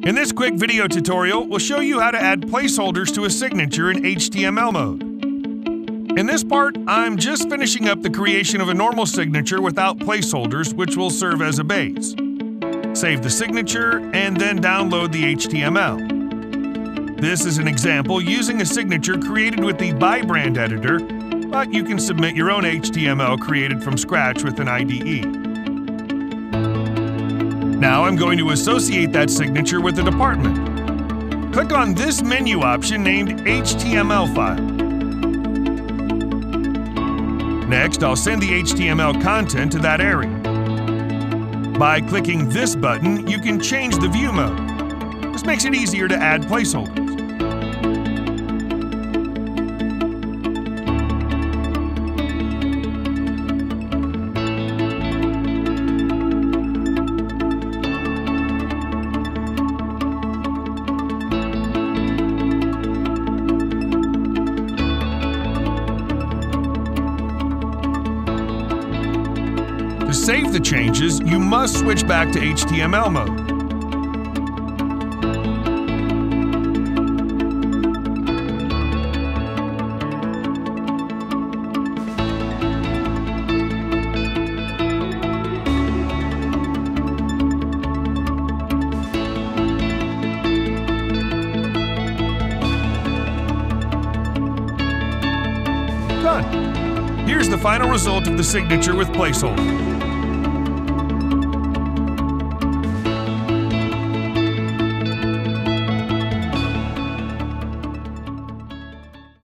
In this quick video tutorial, we'll show you how to add placeholders to a signature in HTML mode. In this part, I'm just finishing up the creation of a normal signature without placeholders, which will serve as a base. Save the signature and then download the HTML. This is an example using a signature created with the by brand editor, but you can submit your own HTML created from scratch with an IDE. Now I'm going to associate that signature with a department. Click on this menu option named HTML file. Next, I'll send the HTML content to that area. By clicking this button, you can change the view mode. This makes it easier to add placeholders. To save the changes, you must switch back to HTML mode. Done. Here's the final result of the signature with placeholders.